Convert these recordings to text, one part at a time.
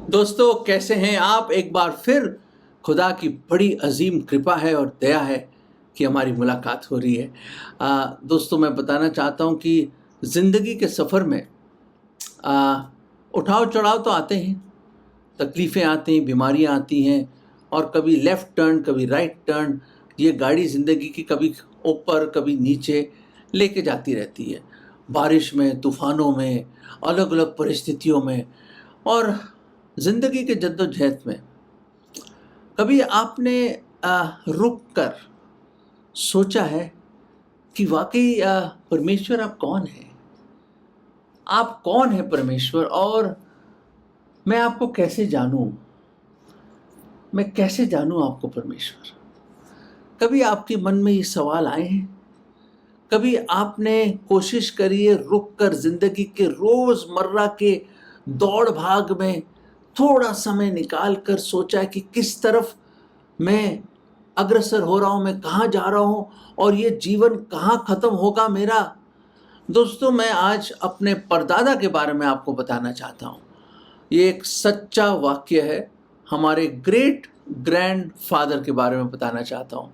दोस्तों, कैसे हैं आप? एक बार फिर खुदा की बड़ी अजीम कृपा है और दया है कि हमारी मुलाकात हो रही है। दोस्तों, मैं बताना चाहता हूं कि ज़िंदगी के सफ़र में आ, उठाव चढ़ाव तो आते हैं, तकलीफ़ें आती हैं, बीमारियां आती हैं और कभी लेफ़्ट टर्न, कभी राइट टर्न। ये गाड़ी ज़िंदगी की कभी ऊपर कभी नीचे लेके जाती रहती है, बारिश में, तूफ़ानों में, अलग अलग परिस्थितियों में। और ज़िंदगी के जद्दोजहद में कभी आपने रुक कर सोचा है कि वाकई परमेश्वर आप कौन हैं? आप कौन हैं परमेश्वर, और मैं आपको कैसे जानूं? मैं कैसे जानूं आपको परमेश्वर? कभी आपके मन में ये सवाल आए हैं? कभी आपने कोशिश करी है रुक कर ज़िंदगी के रोज़मर्रा के दौड़ भाग में थोड़ा समय निकाल कर सोचा है कि किस तरफ मैं अग्रसर हो रहा हूँ, मैं कहाँ जा रहा हूँ और ये जीवन कहाँ ख़त्म होगा मेरा? दोस्तों, मैं आज अपने परदादा के बारे में आपको बताना चाहता हूँ। ये एक सच्चा वाक्य है, हमारे ग्रेट ग्रैंडफ़ादर के बारे में बताना चाहता हूँ।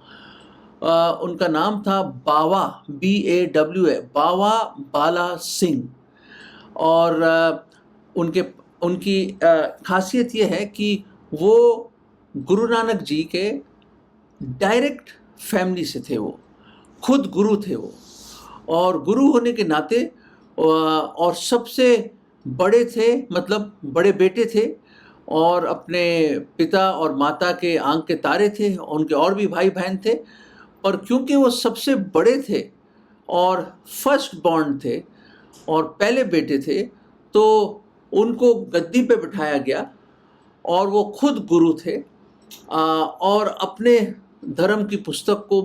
उनका नाम था बावा, BAWA, बावा बाला सिंह। और उनके उनकी ख़ासियत ये है कि वो गुरु नानक जी के डायरेक्ट फैमिली से थे। वो खुद गुरु थे वो, और गुरु होने के नाते और सबसे बड़े थे, मतलब बड़े बेटे थे, और अपने पिता और माता के आंख के तारे थे। उनके और भी भाई बहन थे, पर क्योंकि वो सबसे बड़े थे और फर्स्ट बॉर्न थे और पहले बेटे थे, तो उनको गद्दी पे बिठाया गया और वो खुद गुरु थे। और अपने धर्म की पुस्तक को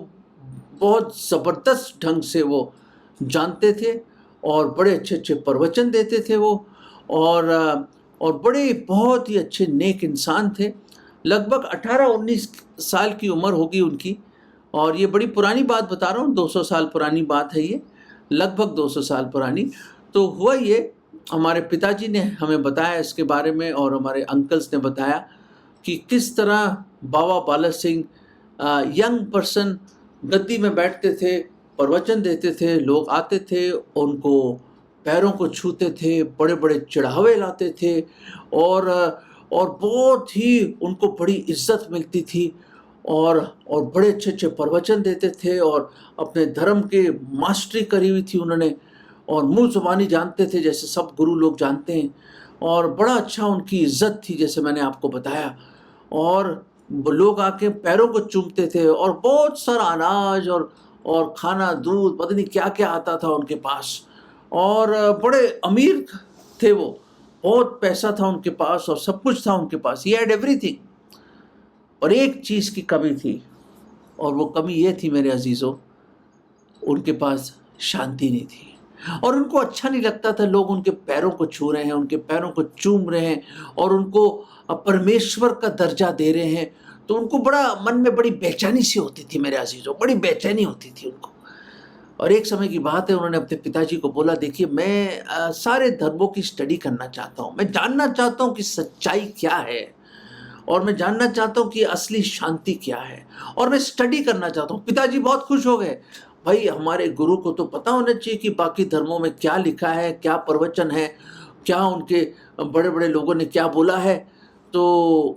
बहुत ज़बरदस्त ढंग से वो जानते थे और बड़े अच्छे-अच्छे प्रवचन देते थे वो। और बड़े बहुत ही अच्छे नेक इंसान थे। लगभग 18-19 साल की उम्र होगी उनकी, और ये बड़ी पुरानी बात बता रहा हूँ, 200 साल पुरानी बात है ये, लगभग 200 साल पुरानी। तो हुआ ये, हमारे पिताजी ने हमें बताया इसके बारे में और हमारे अंकल्स ने बताया कि किस तरह बाबा बाला सिंह यंग पर्सन गद्दी में बैठते थे, प्रवचन देते थे, लोग आते थे, उनको पैरों को छूते थे, बड़े-बड़े चढ़ावे लाते थे, और और बहुत ही उनको बड़ी इज़्ज़त मिलती थी, और बड़े अच्छे-अच्छे प्रवचन देते थे, और अपने धर्म के मास्टरी करी हुई थी उन्होंने, और मुँह ज़ुबानी जानते थे जैसे सब गुरु लोग जानते हैं, और बड़ा अच्छा उनकी इज़्ज़त थी जैसे मैंने आपको बताया। और वो लोग आके पैरों को चूमते थे, और बहुत सारा अनाज और खाना, दूध, पता नहीं क्या-क्या आता था उनके पास। और बड़े अमीर थे वो, बहुत पैसा था उनके पास और सब कुछ था उनके पास, ही हैड एवरीथिंग। और एक चीज़ की कमी थी, और वो कमी ये थी मेरे अज़ीज़ों, उनके पास शांति नहीं थी। और उनको अच्छा नहीं लगता था लोग उनके पैरों को छू रहे हैं, उनके पैरों को चूम रहे हैं, और उनको परमेश्वर का दर्जा दे रहे हैं। तो उनको बड़ा मन में बड़ी बेचैनी सी होती थी मेरे अज़ीज़ों, बड़ी बेचैनी होती थी उनको। और एक समय की बात है, उन्होंने अपने पिताजी को बोला, देखिए मैं सारे धर्मों की स्टडी करना चाहता हूँ, मैं जानना चाहता हूँ कि सच्चाई क्या है, और मैं जानना चाहता हूँ कि असली शांति क्या है, और मैं स्टडी करना चाहता हूँ। पिताजी बहुत खुश हो गए, भाई हमारे गुरु को तो पता होना चाहिए कि बाकी धर्मों में क्या लिखा है, क्या प्रवचन है, क्या उनके बड़े-बड़े लोगों ने क्या बोला है। तो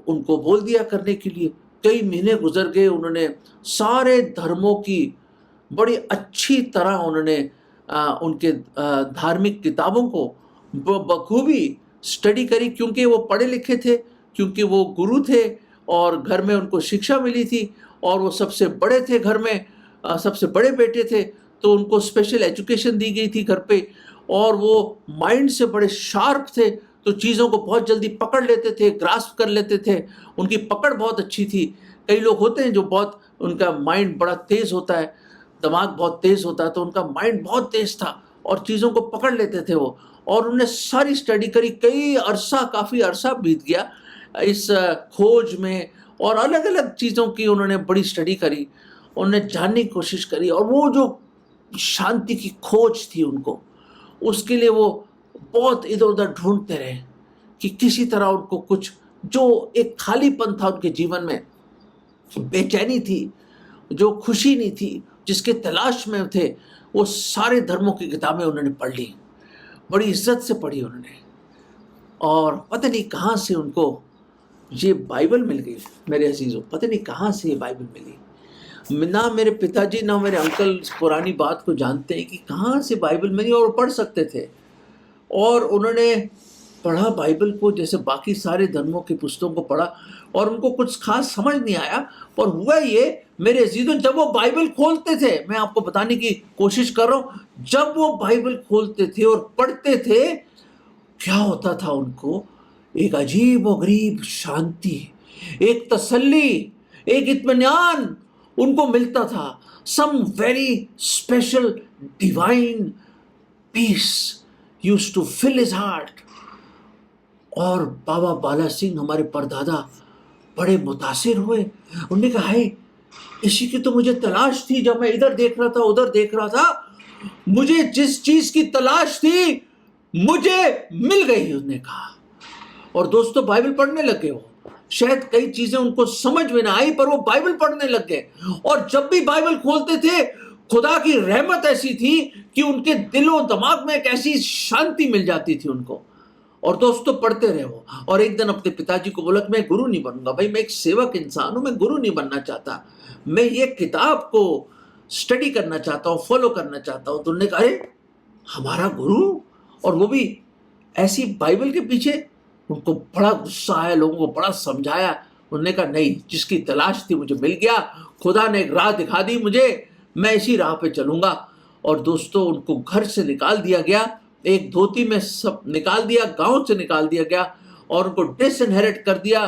उनको बोल दिया करने के लिए। कई महीने गुज़र गए, उन्होंने सारे धर्मों की बड़ी अच्छी तरह उन्होंने उनके धार्मिक किताबों को बखूबी स्टडी करी, क्योंकि वो पढ़े लिखे थे, क्योंकि वो गुरु थे और घर में उनको शिक्षा मिली थी, और वो सबसे बड़े थे घर में, सबसे बड़े बेटे थे, तो उनको स्पेशल एजुकेशन दी गई थी घर पे, और वो माइंड से बड़े शार्प थे, तो चीज़ों को बहुत जल्दी पकड़ लेते थे, ग्रास्प कर लेते थे, उनकी पकड़ बहुत अच्छी थी। कई लोग होते हैं जो बहुत, उनका माइंड बड़ा तेज़ होता है, दिमाग बहुत तेज़ होता है, तो उनका माइंड बहुत तेज़ था और चीज़ों को पकड़ लेते थे वो। और उन्होंने सारी स्टडी करी, कई अरसा, काफ़ी अरसा बीत गया इस खोज में, और अलग-अलग चीज़ों की उन्होंने बड़ी स्टडी करी, उन्होंने जानने की कोशिश करी, और वो जो शांति की खोज थी उनको, उसके लिए वो बहुत इधर-उधर ढूँढते रहे कि किसी तरह उनको कुछ, जो एक खालीपन था उनके जीवन में, बेचैनी थी, जो खुशी नहीं थी, जिसके तलाश में थे, वो सारे धर्मों की किताबें उन्होंने पढ़ ली, बड़ी इज्जत से पढ़ी उन्होंने। और पता नहीं कहाँ से उनको ये बाइबल मिल गई। मेरे अजीज़ों, पता नहीं कहाँ से ये बाइबल मिली। ना मेरे पिताजी ना मेरे अंकल इस पुरानी बात को जानते हैं कि कहाँ से बाइबल मिली, और पढ़ सकते थे। और उन्होंने पढ़ा बाइबल को, जैसे बाकी सारे धर्मों की पुस्तकों को पढ़ा, और उनको कुछ खास समझ नहीं आया। पर हुआ ये मेरे अजीजों, जब वो बाइबल खोलते थे, मैं आपको बताने की कोशिश कर रहा हूँ, जब वो बाइबल खोलते थे और पढ़ते थे, क्या होता था उनको, एक अजीब व गरीब शांति, एक तसल्ली, एक इत्मीनान उनको मिलता था। Some very special divine peace used to fill his heart. और बाबा बाला सिंह हमारे परदादा बड़े मुतासिर हुए। उन्होंने कहा, है इसी की तो मुझे तलाश थी। जब मैं इधर देख रहा था, उधर देख रहा था, मुझे जिस चीज की तलाश थी मुझे मिल गई, उसने कहा। और दोस्तों, बाइबल पढ़ने लगे वो। शायद कई चीजें उनको समझ में ना आई, पर वो बाइबल पढ़ने लग गए। और जब भी बाइबल खोलते थे, खुदा की रहमत ऐसी थी कि उनके दिलो दिमाग में एक ऐसी शांति मिल जाती थी उनको। और दोस्तों, पढ़ते रहे वो। और एक दिन अपने पिताजी को बोला कि मैं गुरु नहीं बनूंगा भाई, मैं एक सेवक इंसान हूं, मैं गुरु नहीं बनना चाहता, मैं ये किताब को स्टडी करना चाहता हूँ, फॉलो करना चाहता हूँ। तो उन्होंने कहा, अरे हमारा गुरु, और वो भी ऐसी बाइबल के पीछे। उनको बड़ा गुस्सा आया, लोगों को बड़ा समझाया। उन्होंने कहा, नहीं, जिसकी तलाश थी मुझे मिल गया, खुदा ने एक राह दिखा दी मुझे, मैं इसी राह पे चलूंगा। और दोस्तों, उनको घर से निकाल दिया गया, एक धोती में सब निकाल दिया, गांव से निकाल दिया गया, और उनको डिसइनहेरिट कर दिया,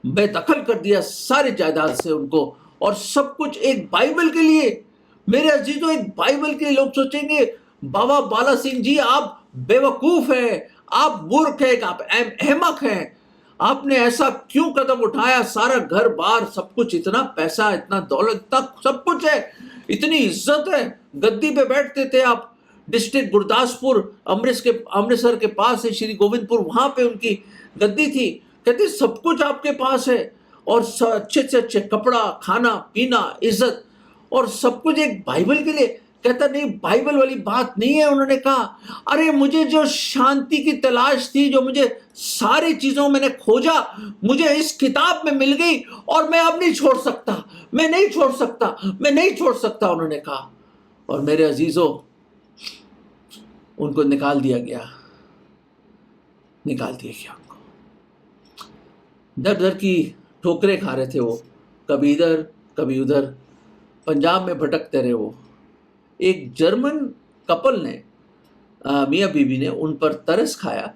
बेदखल कर दिया सारे जायदाद से उनको। और सब कुछ एक बाइबल के लिए। मेरे अजीजों, एक बाइबल के लिए लोग सोचेंगे, बाबा बाला सिंह जी आप बेवकूफ हैं, आप मूर्ख हैं, आप अहमक हैं, आपने ऐसा क्यों कदम उठाया? सारा घर बार सब कुछ, इतना पैसा, इतना दौलत, तक सब कुछ है, इतनी इज्जत है, गद्दी पे बैठते थे आप। डिस्ट्रिक्ट गुरदासपुर, अमृतसर के पास है श्री गोविंदपुर, वहां पे उनकी गद्दी थी। कहते सब कुछ आपके पास है, और अच्छे से अच्छे कपड़ा, खाना पीना, इज्जत, और सब कुछ एक बाइबल के लिए। कहता नहीं, बाइबल वाली बात नहीं है। उन्होंने कहा, अरे मुझे जो शांति की तलाश थी, जो मुझे सारी चीजों मैंने खोजा, मुझे इस किताब में मिल गई, और मैं अब नहीं छोड़ सकता, मैं नहीं छोड़ सकता, मैं नहीं छोड़ सकता, उन्होंने कहा। और मेरे अजीजों, उनको निकाल दिया गया उनको। दर दर की ठोकरें खा रहे थे वो, कभी इधर कभी उधर, पंजाब में भटकते रहे वो। एक जर्मन कपल ने, मियाँ बीवी ने उन पर तरस खाया,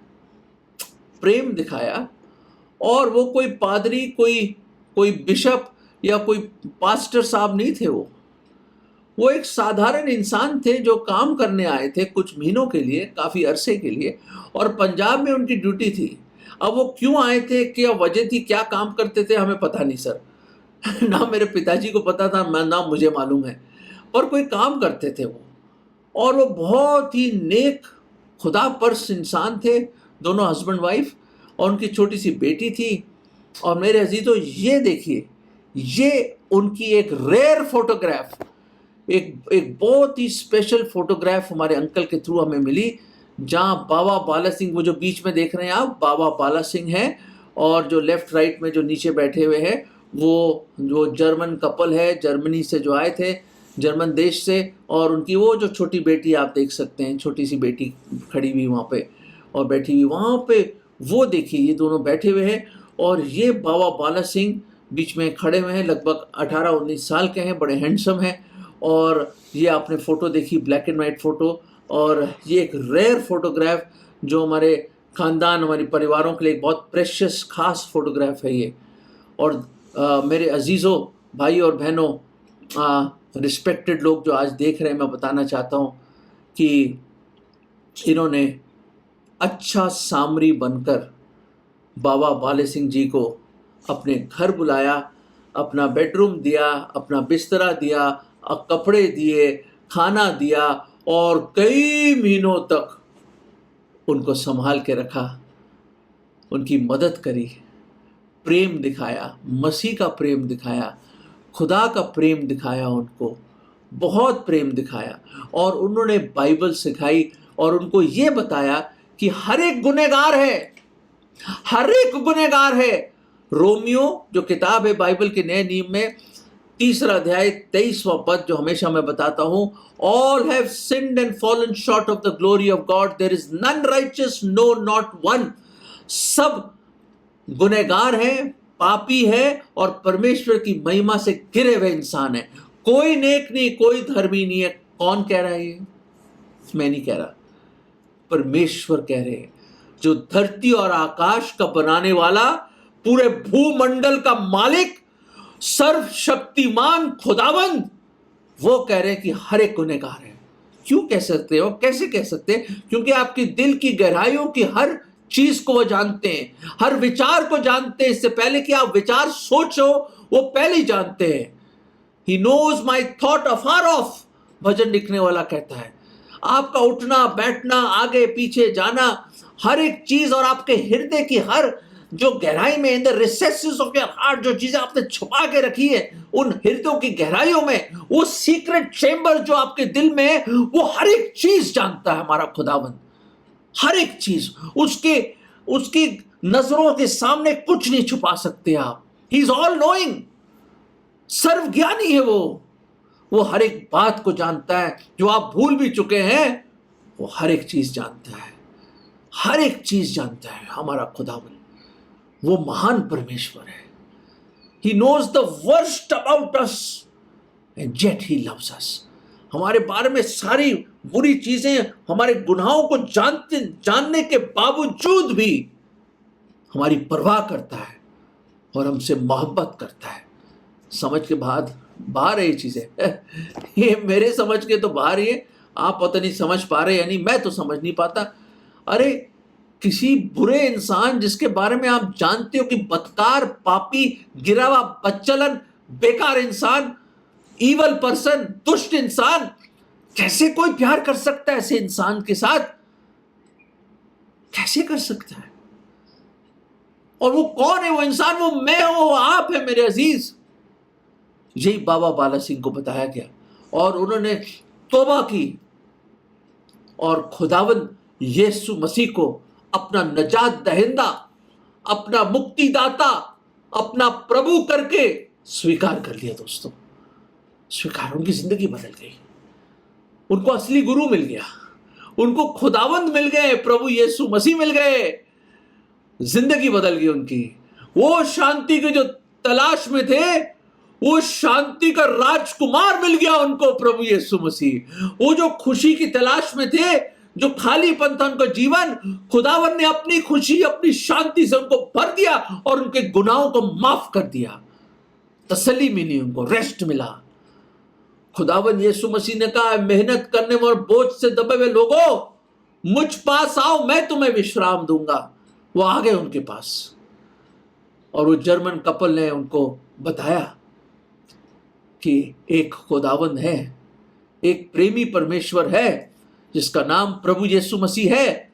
प्रेम दिखाया। और वो कोई पादरी, कोई बिशप या कोई पास्टर साहब नहीं थे। वो एक साधारण इंसान थे जो काम करने आए थे कुछ महीनों के लिए, काफ़ी अरसे के लिए, और पंजाब में उनकी ड्यूटी थी। अब वो क्यों आए थे, क्या वजह थी, क्या काम करते थे, हमें पता नहीं सर। ना मेरे पिताजी को पता था, ना मुझे मालूम है, पर कोई काम करते थे वो। और वो बहुत ही नेक, खुदा परस्त इंसान थे, दोनों हस्बैंड वाइफ, और उनकी छोटी सी बेटी थी। और मेरे अजीजों, ये देखिए, ये उनकी एक रेयर फोटोग्राफ, एक बहुत ही स्पेशल फोटोग्राफ हमारे अंकल के थ्रू हमें मिली, जहाँ बाबा बाला सिंह, वो जो बीच में देख रहे हैं आप, बाबा बाला सिंह हैं, और जो लेफ्ट राइट में जो नीचे बैठे हुए हैं, वो जो जर्मन कपल है, जर्मनी से जो आए थे, जर्मन देश से। और उनकी वो जो छोटी बेटी आप देख सकते हैं, छोटी सी बेटी खड़ी हुई वहाँ पे और बैठी हुई वहाँ पे, वो देखिए, ये दोनों बैठे हुए हैं। और ये बाबा बाला सिंह बीच में खड़े हुए हैं, लगभग 18-19 साल के हैं, बड़े हैंडसम हैं। और ये आपने फ़ोटो देखी, ब्लैक एंड वाइट फ़ोटो, और ये एक रेयर फोटोग्राफ जो हमारे ख़ानदान, हमारे परिवारों के लिए एक बहुत प्रेशियस खास फोटोग्राफ है ये। और मेरे अजीज़ों, भाई और बहनों, रिस्पेक्टेड लोग जो आज देख रहे हैं, मैं बताना चाहता हूँ कि इन्होंने अच्छा सामरी बनकर बाबा बाले सिंह जी को अपने घर बुलाया, अपना बेडरूम दिया, अपना बिस्तरा दिया, कपड़े दिए, खाना दिया, और कई महीनों तक उनको संभाल के रखा। उनकी मदद करी, प्रेम दिखाया, मसीह का प्रेम दिखाया, खुदा का प्रेम दिखाया, उनको बहुत प्रेम दिखाया। और उन्होंने बाइबल सिखाई और उनको ये बताया कि हर एक गुनहगार है, हर एक गुनहगार है। रोमियो जो किताब है बाइबल के नए नियम में, 3 अध्याय 23वां पद, जो हमेशा मैं बताता हूं, all have sinned and fallen short of the glory of God, there is none righteous, no not one. सब गुनहगार हैं, पापी है और परमेश्वर की महिमा से घिरे हुए इंसान है। कोई नेक नहीं, कोई धर्मी नहीं है। कौन कह रहा है ये? मैं नहीं कह रहा, परमेश्वर कह रहे हैं, जो धरती और आकाश का बनाने वाला, पूरे भूमंडल का मालिक, सर्वशक्तिमान खुदावंद, वो कह रहे हैं कि हर एक गुनहगार है। क्यों कह सकते हो? कैसे कह सकते हैं? क्योंकि आपकी दिल की गहराइयों की हर चीज को वो जानते हैं, हर विचार को जानते हैं। इससे पहले कि आप विचार सोचो, वो पहले ही जानते हैं। He knows my thought afar off, भजन लिखने वाला कहता है। आपका उठना बैठना, आगे पीछे जाना, हर एक चीज, और आपके हृदय की हर जो गहराई में, in the recesses of your heart, जो चीजें आपने छुपा के रखी है उन हृदयों की गहराइयों में, वो सीक्रेट चेंबर जो आपके दिल में है, वो हर एक चीज जानता है हमारा खुदावंद। हर एक चीज उसकी नजरों के सामने कुछ नहीं छुपा सकते आप। ही इज ऑल नोइंग, सर्वज्ञानी है वो हर एक बात को जानता है। जो आप भूल भी चुके हैं, वो हर एक चीज जानता है, हर एक चीज जानता है हमारा खुदावंद। वो महान परमेश्वर है। He knows the worst about us and yet he loves us. हमारे बारे में सारी बुरी चीजें, हमारे गुनाहों को जानने के बावजूद भी हमारी परवाह करता है और हमसे मोहब्बत करता है। समझ के बाहर है ये चीजें। ये मेरे समझ के तो बाहर ही है। आप पता नहीं समझ पा रहे या नहीं, मैं तो समझ नहीं पाता। अरे किसी बुरे इंसान जिसके बारे में आप जानते हो कि बदकार, पापी, गिरा हुआ, बच्चलन, बेकार इंसान, ईवल पर्सन, दुष्ट इंसान, कैसे कोई प्यार कर सकता है ऐसे इंसान के साथ? कैसे कर सकता है? और वो कौन है वो इंसान? वो मैं हूं, वो आप है मेरे अजीज। यही बाबा बाला सिंह को बताया गया और उन्होंने तौबा की और खुदावंद यीशु मसीह को अपना नजात दहिंदा, अपना मुक्तिदाता, अपना प्रभु करके स्वीकार कर लिया। दोस्तों, स्वीकार, उनकी जिंदगी बदल गई। उनको असली गुरु मिल गया, उनको खुदावंद मिल गए, प्रभु यीशु मसीह मिल गए, जिंदगी बदल गई उनकी। वो शांति के जो तलाश में थे, वो शांति का राजकुमार मिल गया उनको, प्रभु यीशु मसीह। वो जो खुशी की तलाश में थे, जो खालीपन था उनका जीवन, खुदावन ने अपनी खुशी, अपनी शांति से उनको भर दिया और उनके गुनाहों को माफ कर दिया। तसल्ली मिली, उनको रेस्ट मिला। खुदावन यीशु मसीह ने कहा, मेहनत करने और बोझ से दबे हुए लोगों, मुझ पास आओ, मैं तुम्हें विश्राम दूंगा। वो आ गए उनके पास और वो जर्मन कपल ने उनको बताया कि एक खुदावंद है, एक प्रेमी परमेश्वर है जिसका नाम प्रभु यीशु मसीह है।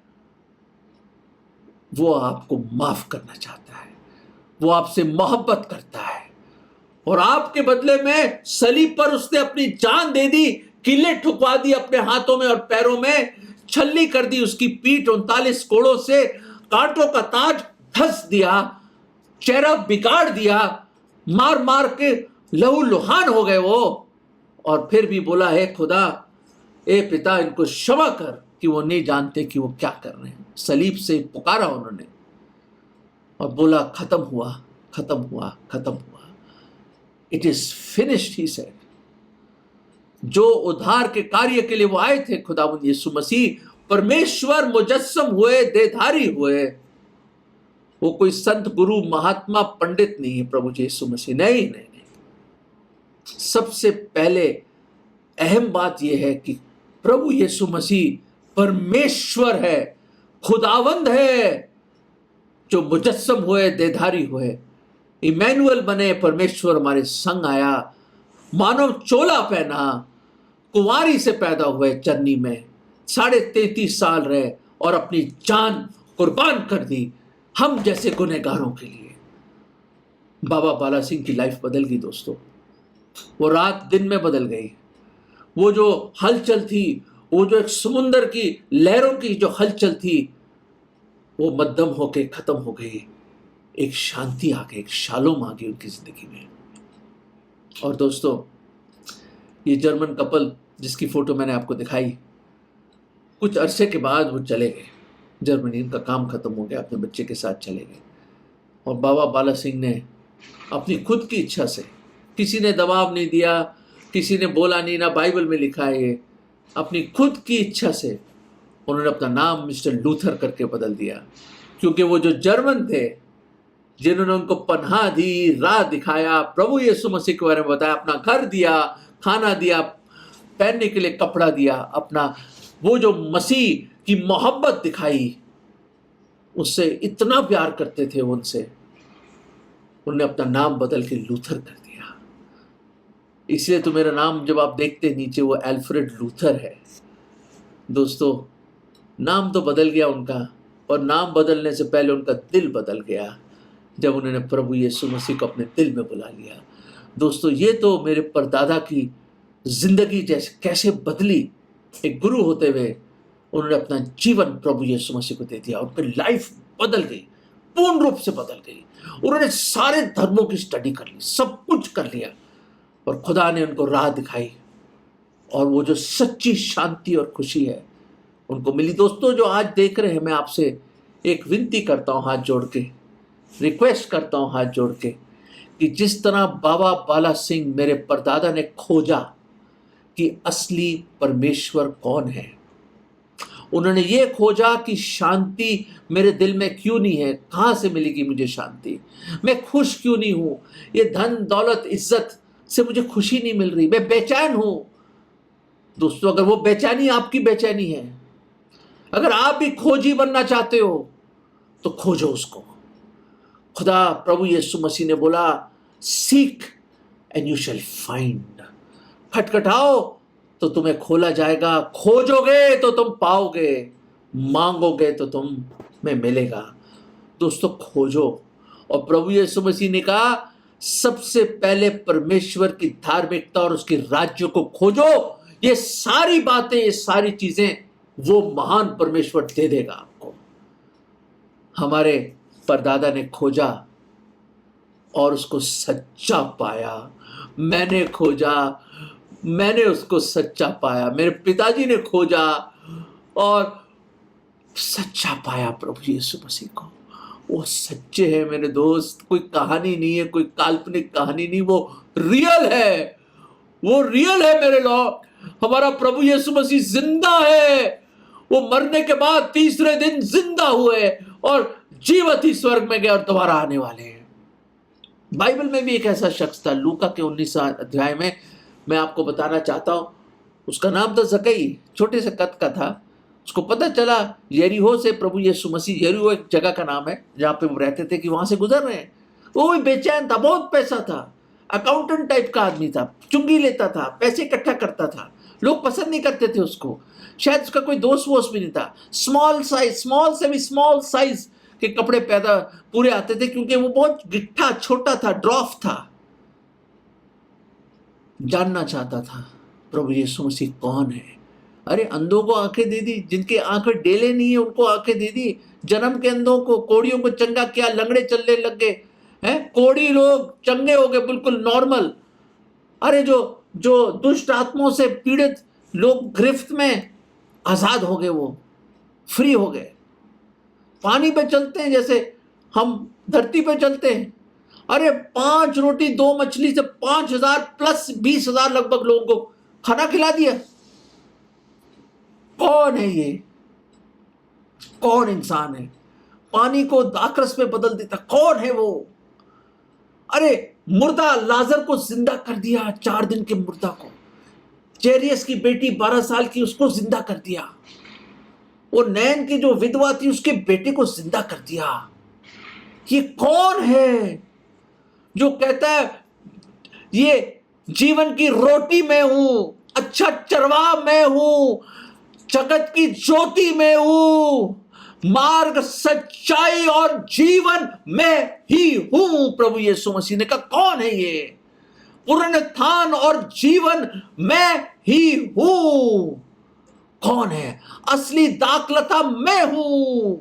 वो आपको माफ करना चाहता है, वो आपसे मोहब्बत करता है और आपके बदले में सलीब पर उसने अपनी जान दे दी, किले ठुकवा दी अपने हाथों में और पैरों में, छल्ली कर दी उसकी पीठ 39 कोड़ों से, कांटों का ताज धस दिया, चेहरा बिगाड़ दिया, मार मार के लहू लुहान हो गए वो। और फिर भी बोला, है खुदा, ए पिता, इनको क्षमा कर कि वो नहीं जानते कि वो क्या कर रहे हैं। सलीब से पुकारा उन्होंने और बोला, खत्म हुआ, खत्म हुआ, खत्म हुआ। It is finished, he said. जो उद्धार के कार्य के लिए वो आए थे, खुदावंद यीशु मसीह, परमेश्वर मुजस्सम हुए, देहधारी हुए। वो कोई संत, गुरु, महात्मा, पंडित नहीं है प्रभु यीशु मसीह। नहीं नहीं नहीं। सबसे पहले अहम बात यह है कि प्रभु यीशु मसीह परमेश्वर है, खुदावंद है, जो मुजस्सम हुए, देहधारी हुए, इमैनुअल बने, परमेश्वर हमारे संग आया, मानव चोला पहना, कुंवारी से पैदा हुए, चरनी में 33.5 साल रहे और अपनी जान कुर्बान कर दी हम जैसे गुनहगारों के लिए। बाबा बाला सिंह की लाइफ बदल गई दोस्तों, वो रात दिन में बदल गई। वो जो हलचल थी, वो जो एक समुंदर की लहरों की जो हलचल थी, वो मध्यम होके खत्म हो गई। एक शांति आ गई, एक शालोम आ गई उनकी जिंदगी में। और दोस्तों, ये जर्मन कपल जिसकी फोटो मैंने आपको दिखाई, कुछ अरसे के बाद वो चले गए जर्मनी। इनका काम खत्म हो गया, अपने बच्चे के साथ चले गए। और बाबा बाला सिंह ने अपनी खुद की इच्छा से, किसी ने दबाव नहीं दिया, किसी ने बोला नहीं, ना बाइबल में लिखा है ये, अपनी खुद की इच्छा से उन्होंने अपना नाम मिस्टर लूथर करके बदल दिया। क्योंकि वो जो जर्मन थे जिन्होंने उनको पनाह दी, राह दिखाया, प्रभु यीशु मसीह के बारे में बताया, अपना घर दिया, खाना दिया, पहनने के लिए कपड़ा दिया, अपना वो जो मसीह की मोहब्बत दिखाई, उससे इतना प्यार करते थे उनसे, उन्होंने अपना नाम बदल के लूथर कर दिया। इसलिए तो मेरा नाम जब आप देखते नीचे वो एल्फ्रेड लूथर है। दोस्तों, नाम तो बदल गया उनका, और नाम बदलने से पहले उनका दिल बदल गया जब उन्होंने प्रभु यीशु मसीह को अपने दिल में बुला लिया। दोस्तों, ये तो मेरे परदादा की जिंदगी जैसे कैसे बदली। एक गुरु होते हुए उन्होंने अपना जीवन प्रभु यीशु मसीह को दे दिया, उनकी लाइफ बदल गई, पूर्ण रूप से बदल गई। उन्होंने सारे धर्मों की स्टडी कर ली, सब कुछ कर लिया, और खुदा ने उनको राह दिखाई, और वो जो सच्ची शांति और खुशी है उनको मिली। दोस्तों, जो आज देख रहे हैं, मैं आपसे एक विनती करता हूं, हाथ जोड़ के रिक्वेस्ट करता हूं, हाथ जोड़ के, कि जिस तरह बाबा बाला सिंह मेरे परदादा ने खोजा कि असली परमेश्वर कौन है, उन्होंने ये खोजा कि शांति मेरे दिल में क्यों नहीं है, कहां से मिलेगी मुझे शांति, मैं खुश क्यों नहीं हूं, ये धन दौलत इज्जत से मुझे खुशी नहीं मिल रही, मैं बेचैन हूं। दोस्तों, अगर वो बेचैनी आपकी बेचैनी है, अगर आप भी खोजी बनना चाहते हो, तो खोजो उसको। खुदा प्रभु यीशु मसीह ने बोला, seek and you shall find. खटखटाओ तो तुम्हें खोला जाएगा, खोजोगे तो तुम पाओगे, मांगोगे तो तुम्हें मिलेगा। दोस्तों, खोजो। और प्रभु यीशु मसीह ने कहा, सबसे पहले परमेश्वर की धार्मिकता और उसके राज्य को खोजो, ये सारी बातें, ये सारी चीजें वो महान परमेश्वर दे देगा आपको। हमारे परदादा ने खोजा और उसको सच्चा पाया। मैंने खोजा, मैंने उसको सच्चा पाया। मेरे पिताजी ने खोजा और सच्चा पाया प्रभु यीशु मसीह को। वो सच्चे हैं मेरे दोस्त, कोई कहानी नहीं है, कोई काल्पनिक कहानी नहीं, वो रियल है, वो रियल है मेरे लोग। हमारा प्रभु यीशु मसीह जिंदा है। वो मरने के बाद तीसरे दिन जिंदा हुए और जीवित ही स्वर्ग में गए और दोबारा आने वाले हैं। बाइबल में भी एक ऐसा शख्स था, लूका के 19 अध्याय में, मैं आपको बताना चाहता हूं। उसका नाम था जकई, छोटे से कद का था। उसको पता चला यरीहो से प्रभु यीशु मसीह, यरीहो एक जगह का नाम है जहां पे वो रहते थे, कि वहां से गुजर रहे हैं। वो भी बेचैन था, बहुत पैसा था, अकाउंटेंट टाइप का आदमी था, चुंगी लेता था, पैसे इकट्ठा करता था, लोग पसंद नहीं करते थे उसको, शायद उसका कोई दोस्त वोस्त भी नहीं था। स्मॉल साइज, स्मॉल से भी स्मॉल साइज के कपड़े पैदा पूरे आते थे, क्योंकि वो बहुत गिट्ठा, छोटा था, ड्रॉफ था। जानना चाहता था प्रभु यीशु मसीह कौन है। अरे, अंधों को आंखें दे दी, जिनके आंखें डेले नहीं है उनको आंखें दे दी, जन्म के अंधों को, कोड़ियों को चंगा किया, लंगड़े चलने लग गए हैं, कोड़ी लोग चंगे हो गए, बिल्कुल नॉर्मल। अरे, जो दुष्ट आत्माओं से पीड़ित लोग गिरफ्त में आजाद हो गए, वो फ्री हो गए। पानी पे चलते हैं जैसे हम धरती पे चलते हैं। अरे, 5 रोटी 2 मछली से 5,000 प्लस 20,000 लगभग लोगों को खाना खिला दिया। कौन है ये? कौन इंसान है? पानी को दाखरस में बदल देता, कौन है वो? अरे, मुर्दा लाजर को जिंदा कर दिया, 4 दिन के मुर्दा को। जेरियस की बेटी 12 साल की, उसको जिंदा कर दिया। वो नैन की जो विधवा थी, उसके बेटे को जिंदा कर दिया। ये कौन है जो कहता है ये जीवन की रोटी मैं हूं, अच्छा चरवाहा मैं हूं, जगत की ज्योति मैं हूं, मार्ग, सच्चाई और जीवन मैं ही हूं। प्रभु यीशु मसीह ने कहा, कौन है ये? पुनरुत्थान और जीवन मैं ही हूं। कौन है? असली दाखलता मैं हूं।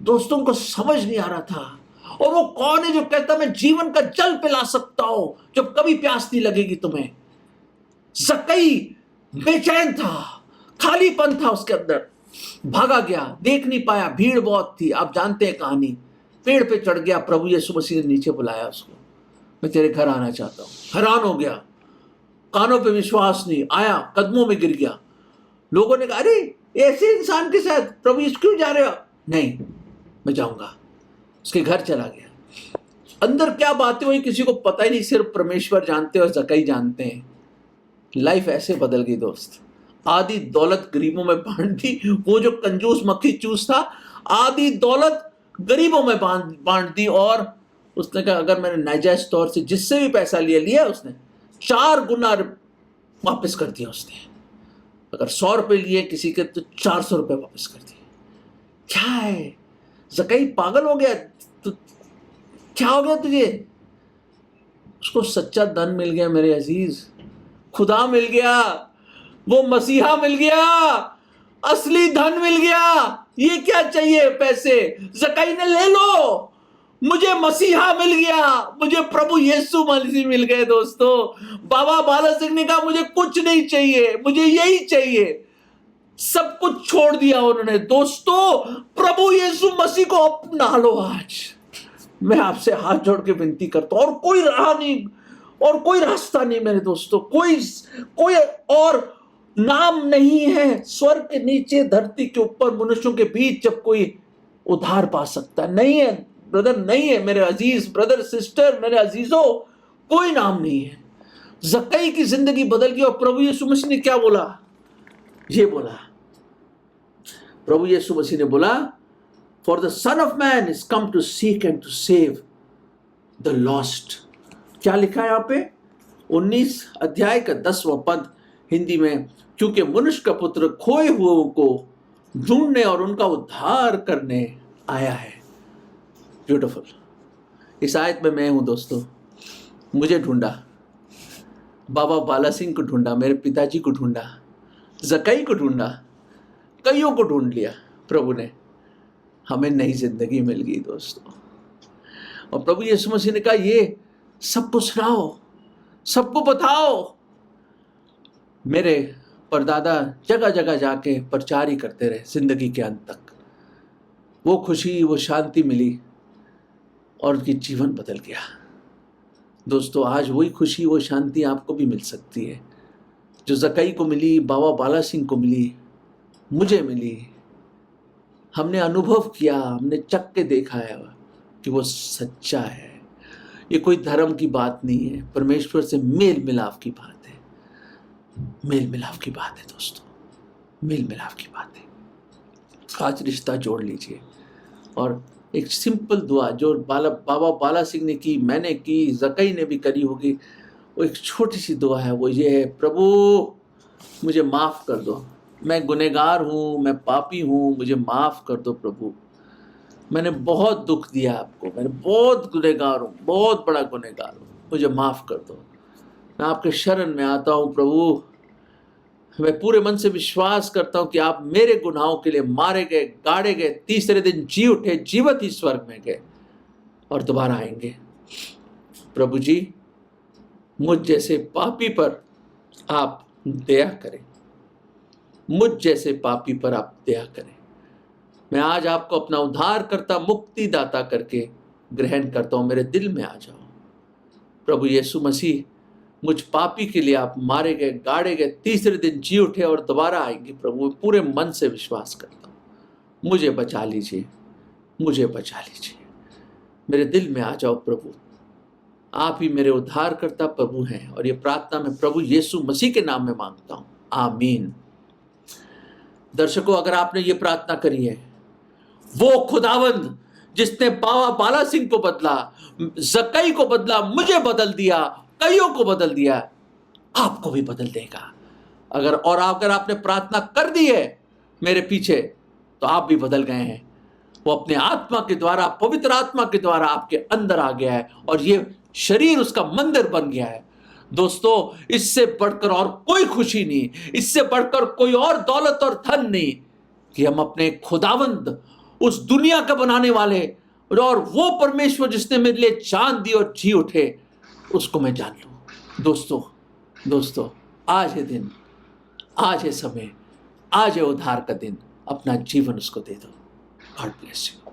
दोस्तों को समझ नहीं आ रहा था। और वो कौन है जो कहता मैं जीवन का जल पिला सकता हूं जब कभी प्यास नहीं लगेगी तुम्हें? ज़क्कई बेचैन था, खालीपन था उसके अंदर, भागा गया, देख नहीं पाया, भीड़ बहुत थी, आप जानते हैं कहानी। पेड़ पे चढ़ गया, प्रभु यीशु मसीह ने नीचे बुलाया उसको, मैं तेरे घर आना चाहता हूं। हैरान हो गया, कानों पे विश्वास नहीं आया, कदमों में गिर गया। लोगों ने कहा, अरे ऐसे इंसान के साथ प्रभु यीशु क्यों जा रहे हो? नहीं, मैं जाऊंगा। उसके घर चला गया। अंदर क्या बातें हुई किसी को पता ही नहीं, सिर्फ परमेश्वर जानते और ज़क्कई जानते हैं। लाइफ ऐसे बदल गई दोस्त। आधी दौलत गरीबों में बांट दी। वो जो कंजूस मक्खी चूस था, आधी दौलत गरीबों में बांट दी। और उसने कहा, अगर मैंने नाजायज तौर से जिससे भी पैसा लिया उसने 4 गुना वापस कर दिया उसने। अगर 100 रुपये लिए किसी के तो 400 रुपये वापस कर दिए। क्या है? ज़क्कई पागल हो गया? तो क्या हो गया तुझे? उसको सच्चा धन मिल गया मेरे अजीज, खुदा मिल गया, वो मसीहा मिल गया, असली धन मिल गया। ये क्या चाहिए पैसे? ज़क्कई ने ले लो, मुझे मसीहा मिल गया, मुझे प्रभु यीशु मसीह मिल गए। दोस्तों, बाबा बाला सिंह ने कहा, मुझे कुछ नहीं चाहिए, मुझे यही चाहिए। सब कुछ छोड़ दिया उन्होंने। दोस्तों, प्रभु यीशु मसीह को अपना लो आज। मैं आपसे हाथ जोड़ के विनती करता हूं, और कोई राह नहीं और कोई रास्ता नहीं मेरे दोस्तों, कोई और नाम नहीं है स्वर्ग के नीचे धरती के ऊपर मनुष्यों के बीच जब कोई उद्धार पा सकता। नहीं है ब्रदर, नहीं है मेरे अजीज ब्रदर सिस्टर, मेरे अजीजों, कोई नाम नहीं है। ज़क्कई की जिंदगी बदल गई। और प्रभु यीशु मसीह ने क्या बोला? ये बोला, प्रभु यीशु मसीह ने बोला, for the son of man is come to seek and to save the lost. क्या लिखा है यहाँ पे? 19 अध्याय का 10वां पद हिंदी में, क्योंकि मनुष्य का पुत्र खोए हुओं को ढूंढने और उनका उद्धार करने आया है। ब्यूटीफुल। इस आयत में मैं हूं दोस्तों। मुझे ढूंढा, बाबा बाला सिंह को ढूंढा, मेरे पिताजी को ढूंढा, ज़क्कई को ढूंढा, कईयों को ढूंढ लिया प्रभु ने। हमें नई जिंदगी मिल गई दोस्तों। और प्रभु यीशु मसीह ने कहा, ये सबको सुनाओ, सबको बताओ। मेरे परदादा जगह जगह जाके प्रचार ही करते रहे जिंदगी के अंत तक। वो खुशी, वो शांति मिली और उनकी जीवन बदल गया। दोस्तों, आज वही खुशी, वो शांति आपको भी मिल सकती है जो ज़क्कई को मिली, बाबा बाला सिंह को मिली, मुझे मिली। हमने अनुभव किया, हमने चख के देखा है कि वो सच्चा है। ये कोई धर्म की बात नहीं है, परमेश्वर से मेल मिलाप की बात है। मेल मिलाप की बात है दोस्तों, मेल मिलाप की बात है। आज रिश्ता जोड़ लीजिए। और एक सिंपल दुआ जो बाबा बाला सिंह ने की, मैंने की, ज़क्कई ने भी करी होगी, वो एक छोटी सी दुआ है। वो ये है, प्रभु मुझे माफ़ कर दो, मैं गुनहगार हूँ, मैं पापी हूँ, मुझे माफ़ कर दो प्रभु। मैंने बहुत दुख दिया आपको, मैंने बहुत गुनहगार हूँ, बहुत बड़ा गुनहगार हूँ, मुझे माफ़ कर दो। मैं आपके शरण में आता हूँ प्रभु। मैं पूरे मन से विश्वास करता हूँ कि आप मेरे गुनाहों के लिए मारे गए, गाड़े गए, तीसरे दिन जी उठे, जीवित ही स्वर्ग में गए और दोबारा आएंगे। प्रभु जी, मुझ जैसे पापी पर आप दया करें, मुझ जैसे पापी पर आप दया करें। मैं आज आपको अपना उद्धारकर्ता, मुक्तिदाता करके ग्रहण करता हूँ। मेरे दिल में आ जाओ प्रभु यीशु मसीह। मुझ पापी के लिए आप मारे गए, गाड़े गए, तीसरे दिन जी उठे और दोबारा आएंगे प्रभु। पूरे मन से विश्वास करता हूँ। मुझे बचा लीजिए, मुझे बचा लीजिए। मेरे दिल में आ जाओ प्रभु। आप ही मेरे उद्धारकर्ता प्रभु हैं। और ये प्रार्थना मैं प्रभु यीशु मसीह के नाम में मांगता हूँ, आमीन। दर्शकों, अगर आपने ये प्रार्थना करी है, वो खुदावंद जिसने बाबा बाला सिंह को बदला, ज़क्कई को बदला, मुझे बदल दिया, कईयों को बदल दिया, आपको भी बदल देगा। अगर आपने प्रार्थना कर दी है मेरे पीछे, तो आप भी बदल गए हैं। वो अपने आत्मा के द्वारा, पवित्र आत्मा के द्वारा आपके अंदर आ गया है और ये शरीर उसका मंदिर बन गया है। दोस्तों, इससे बढ़कर और कोई खुशी नहीं, इससे बढ़कर कोई और दौलत और धन नहीं कि हम अपने खुदावंद, उस दुनिया का बनाने वाले और वो परमेश्वर जिसने मेरे लिए जान दी और जी उठे, उसको मैं जान लूं। दोस्तों, आज है दिन, आज है समय, आज है उद्धार का दिन। अपना जीवन उसको दे दो। God bless you.